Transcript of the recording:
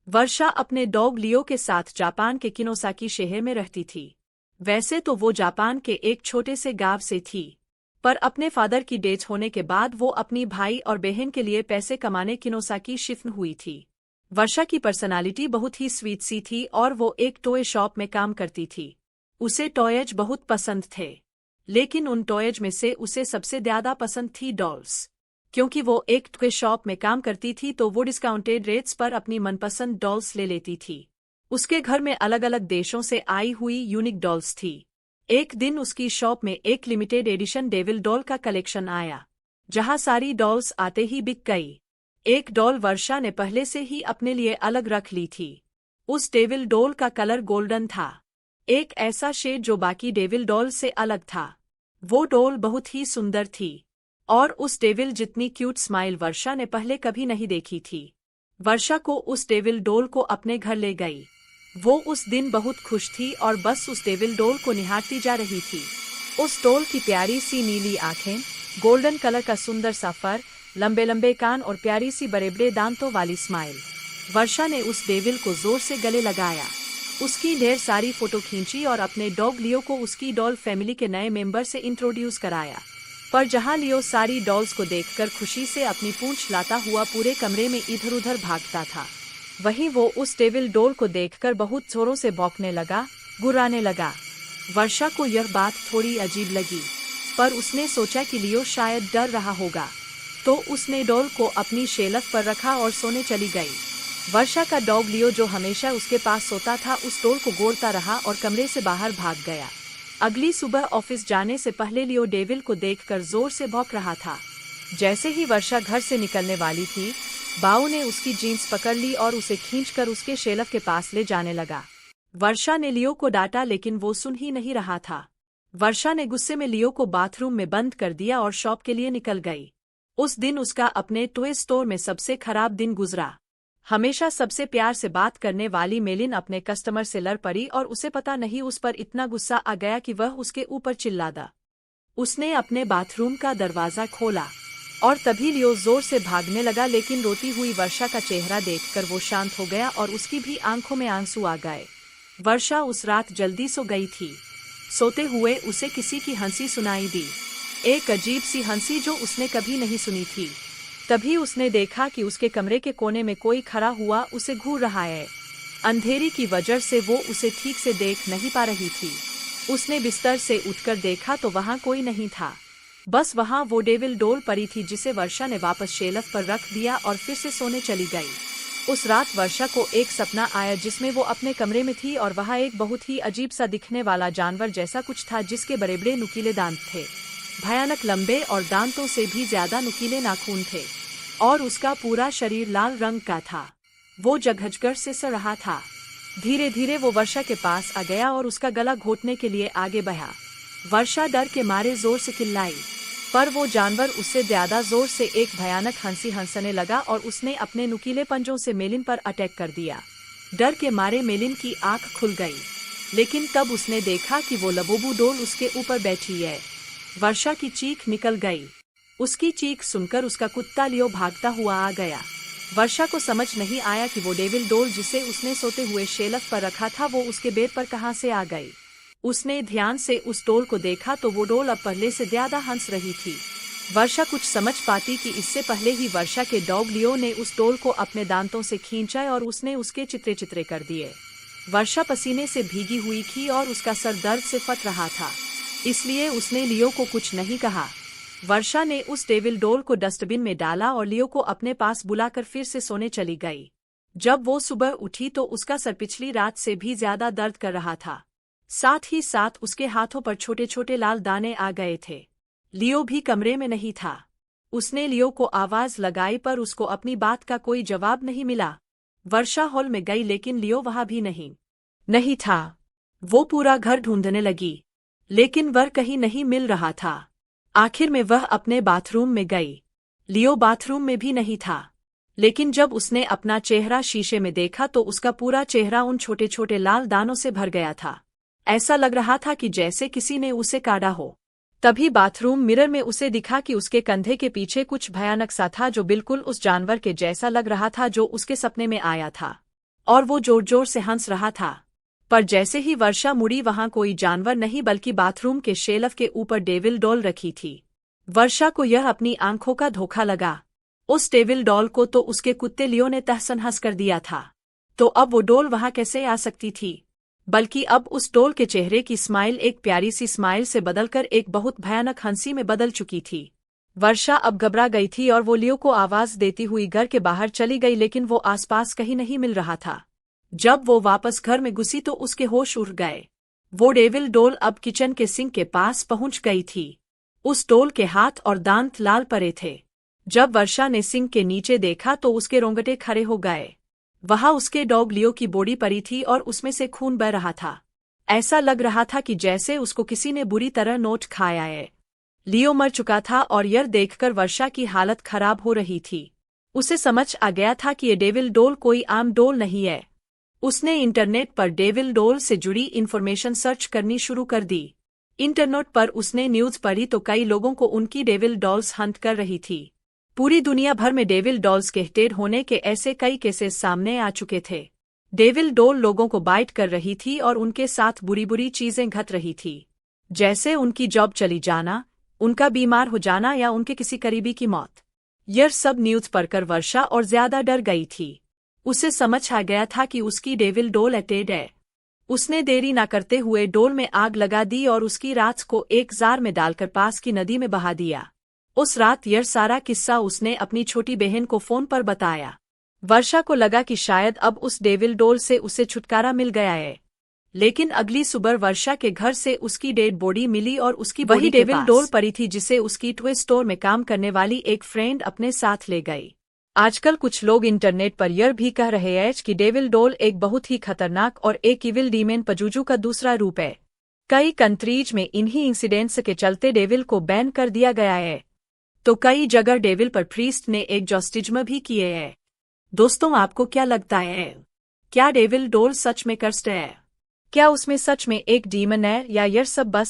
वर्षा अपने डॉग लियो के साथ जापान के किनोसाकी शहर में रहती थी। वैसे तो वो जापान के एक छोटे से गांव से थी, पर अपने फादर की डेथ होने के बाद वो अपनी भाई और बहन के लिए पैसे कमाने किनोसाकी शिफ्ट हुई थी। वर्षा की पर्सनालिटी बहुत ही स्वीट सी थी और वो एक टॉय शॉप में काम करती थी। उसे टॉयज बहुत पसंद थे, लेकिन उन टॉयज में से उसे सबसे ज्यादा पसंद थी डॉल्स। क्योंकि वो एक टॉय शॉप में काम करती थी तो वो डिस्काउंटेड रेट्स पर अपनी मनपसंद डॉल्स ले लेती थी। उसके घर में अलग अलग देशों से आई हुई यूनिक डॉल्स थी। एक दिन उसकी शॉप में एक लिमिटेड एडिशन डेविल डॉल का कलेक्शन आया, जहां सारी डॉल्स आते ही बिक गई। एक डॉल वर्षा ने पहले से ही अपने लिए अलग रख ली थी। उस डेविल डॉल का कलर गोल्डन था, एक ऐसा शेड जो बाकी डेविल डॉल से अलग था। वो डॉल बहुत ही सुंदर थी और उस डेविल जितनी क्यूट स्माइल वर्षा ने पहले कभी नहीं देखी थी। वर्षा को उस डेविल डॉल को अपने घर ले गई। वो उस दिन बहुत खुश थी और बस उस डेविल डॉल को निहारती जा रही थी। उस डॉल की प्यारी सी नीली आंखें, गोल्डन कलर का सुंदर सा फर, लंबे लंबे कान और प्यारी सी बड़े बड़े दांतों वाली स्माइल। वर्षा ने उस डेविल को जोर से गले लगाया, उसकी ढेर सारी फोटो खींची और अपने डॉग लियो को उसकी डॉल फैमिली के नए मेंबर से इंट्रोड्यूस कराया। पर जहां लियो सारी डॉल्स को देखकर खुशी से अपनी पूंछ लाता हुआ पूरे कमरे में इधर उधर भागता था, वहीं वो उस डेविल डॉल को देखकर बहुत जोरों से भौंकने लगा, गुर्राने लगा। वर्षा को यह बात थोड़ी अजीब लगी, पर उसने सोचा कि लियो शायद डर रहा होगा, तो उसने डॉल को अपनी शेल्फ पर रखा और सोने चली गई। वर्षा का डॉग लियो, जो हमेशा उसके पास सोता था, उस डॉल को गोरता रहा और कमरे से बाहर भाग गया। अगली सुबह ऑफिस जाने से पहले लियो डेविल को देखकर जोर से भौंक रहा था। जैसे ही वर्षा घर से निकलने वाली थी, बाऊ ने उसकी जीन्स पकड़ ली और उसे खींचकर उसके शेल्फ के पास ले जाने लगा। वर्षा ने लियो को डांटा, लेकिन वो सुन ही नहीं रहा था। वर्षा ने गुस्से में लियो को बाथरूम में बंद कर दिया और शॉप के लिए निकल गई। उस दिन उसका अपने टॉय स्टोर में सबसे खराब दिन गुजरा। हमेशा सबसे प्यार से बात करने वाली मेलिन अपने कस्टमर से लड़ पड़ी और उसे पता नहीं उस पर इतना गुस्सा आ गया कि वह उसके ऊपर चिल्ला दा। उसने अपने बाथरूम का दरवाजा खोला और तभी लियो जोर से भागने लगा, लेकिन रोती हुई वर्षा का चेहरा देखकर वो शांत हो गया और उसकी भी आंखों में आंसू आ गए। वर्षा उस रात जल्दी सो गई थी। सोते हुए उसे किसी की हंसी सुनाई दी, एक अजीब सी हंसी जो उसने कभी नहीं सुनी थी। तभी उसने देखा कि उसके कमरे के कोने में कोई खड़ा हुआ उसे घूर रहा है। अंधेरी की वजह से वो उसे ठीक से देख नहीं पा रही थी। उसने बिस्तर से उठकर देखा तो वहां कोई नहीं था, बस वहां वो डेविल डॉल पड़ी थी, जिसे वर्षा ने वापस शेल्फ पर रख दिया और फिर से सोने चली गई। उस रात वर्षा को एक सपना आया जिसमें वो अपने कमरे में थी और वहां एक बहुत ही अजीब सा दिखने वाला जानवर जैसा कुछ था, जिसके बड़े बड़े नुकीले दांत थे, भयानक लंबे और दांतों से भी ज्यादा नुकीले नाखून थे और उसका पूरा शरीर लाल रंग का था। वो जघजगर से सड़ रहा था। धीरे धीरे वो वर्षा के पास आ गया और उसका गला घोटने के लिए आगे बढ़ा। वर्षा डर के मारे जोर से चिल्लाई, पर वो जानवर उससे ज्यादा जोर से एक भयानक हंसी हंसने लगा और उसने अपने नुकीले पंजों से मेलिन पर अटैक कर दिया। डर के मारे मेलिन की आंख खुल गई, लेकिन तब उसने देखा कि वो लबोबू डॉल उसके ऊपर बैठी है। वर्षा की चीख निकल गई। उसकी चीख सुनकर उसका कुत्ता लियो भागता हुआ आ गया। वर्षा को समझ नहीं आया कि वो डेविल डॉल जिसे उसने सोते हुए शेल्फ पर रखा था, वो उसके बेड पर कहां से आ गई। उसने ध्यान से उस डॉल को देखा तो वो डॉल अब पहले से ज्यादा हंस रही थी। वर्षा कुछ समझ पाती कि इससे पहले ही वर्षा के डॉग लियो ने उस डॉल को अपने दांतों से खींचा और उसने उसके चित्रे चित्रे कर दिए। वर्षा पसीने से भीगी हुई थी और उसका सर दर्द से फट रहा था, इसलिए उसने लियो को कुछ नहीं कहा। वर्षा ने उस डेविल डॉल को डस्टबिन में डाला और लियो को अपने पास बुलाकर फिर से सोने चली गई। जब वो सुबह उठी तो उसका सर पिछली रात से भी ज्यादा दर्द कर रहा था। साथ ही साथ उसके हाथों पर छोटे छोटे लाल दाने आ गए थे। लियो भी कमरे में नहीं था। उसने लियो को आवाज लगाई पर उसको अपनी बात का कोई जवाब नहीं मिला। वर्षा हॉल में गई, लेकिन लियो वहां भी नहीं था। वो पूरा घर ढूंढने लगी, लेकिन वह कहीं नहीं मिल रहा था। आखिर में वह अपने बाथरूम में गई। लियो बाथरूम में भी नहीं था, लेकिन जब उसने अपना चेहरा शीशे में देखा तो उसका पूरा चेहरा उन छोटे छोटे लाल दानों से भर गया था। ऐसा लग रहा था कि जैसे किसी ने उसे काटा हो। तभी बाथरूम मिरर में उसे दिखा कि उसके कंधे के पीछे कुछ भयानक सा था, जो बिल्कुल उस जानवर के जैसा लग रहा था जो उसके सपने में आया था। और वो जोर जोर से हंस रहा था। पर जैसे ही वर्षा मुड़ी वहां कोई जानवर नहीं बल्कि बाथरूम के शेल्फ के ऊपर डेविल डॉल रखी थी। वर्षा को यह अपनी आंखों का धोखा लगा। उस डेविल डॉल को तो उसके कुत्ते लियो ने तहस-नहस कर दिया था। तो अब वो डॉल वहां कैसे आ सकती थी? बल्कि अब उस डॉल के चेहरे की स्माइल एक प्यारी सी स्माइल से बदलकर एक बहुत भयानक हंसी में बदल चुकी थी। वर्षा अब घबरा गई थी और वो लियो को आवाज देती हुई घर के बाहर चली गई, लेकिन वो आसपास कहीं नहीं मिल रहा था। जब वो वापस घर में घुसी तो उसके होश उड़ गए। वो डेविल डॉल अब किचन के सिंक के पास पहुंच गई थी। उस डॉल के हाथ और दांत लाल पड़े थे। जब वर्षा ने सिंक के नीचे देखा तो उसके रोंगटे खड़े हो गए। वहां उसके डॉग लियो की बॉडी पड़ी थी और उसमें से खून बह रहा था। ऐसा लग रहा था कि जैसे उसको किसी ने बुरी तरह नोच खाया है। लियो मर चुका था और यह देखकर वर्षा की हालत खराब हो रही थी। उसे समझ आ गया था कि ये डेविल डॉल कोई आम डॉल नहीं है। उसने इंटरनेट पर डेविल डॉल से जुड़ी इन्फॉर्मेशन सर्च करनी शुरू कर दी। इंटरनेट पर उसने न्यूज पढ़ी तो कई लोगों को उनकी डेविल डॉल्स हंट कर रही थी। पूरी दुनिया भर में डेविल डॉल्स के डेड होने के ऐसे कई केसेस सामने आ चुके थे। डेविल डॉल लोगों को बाइट कर रही थी और उनके साथ बुरी बुरी चीजें घट रही थी, जैसे उनकी जॉब चली जाना, उनका बीमार हो जाना या उनके किसी करीबी की मौत। यह सब न्यूज पढ़कर वर्षा और ज्यादा डर गई थी। उसे समझ आ गया था कि उसकी डेविल डॉल अटैड है। उसने देरी न करते हुए डॉल में आग लगा दी और उसकी रात को एक जार में डालकर पास की नदी में बहा दिया। उस रात यह सारा किस्सा उसने अपनी छोटी बहन को फोन पर बताया। वर्षा को लगा कि शायद अब उस डेविल डॉल से उसे छुटकारा मिल गया है। लेकिन अगली सुबह वर्षा के घर से उसकी डेड बॉडी मिली और उसकी वही डेविल डॉल पड़ी थी जिसे उसकी टॉय स्टोर में काम करने वाली एक फ्रेंड अपने साथ ले गई। आजकल कुछ लोग इंटरनेट पर यह भी कह रहे हैं कि डेविल डॉल एक बहुत ही खतरनाक और एक इविल डीमन पजुजू का दूसरा रूप है। कई कंट्रीज में इन्हीं इंसिडेंट्स के चलते डेविल को बैन कर दिया गया है। तो कई जगह डेविल पर प्रीस्ट ने एक जस्टिज्म भी किए हैं। दोस्तों, आपको क्या लगता है? क्या डेविल डॉल सच में कर्स्ड है? क्या उसमें सच में एक डीमन है या यह सब बस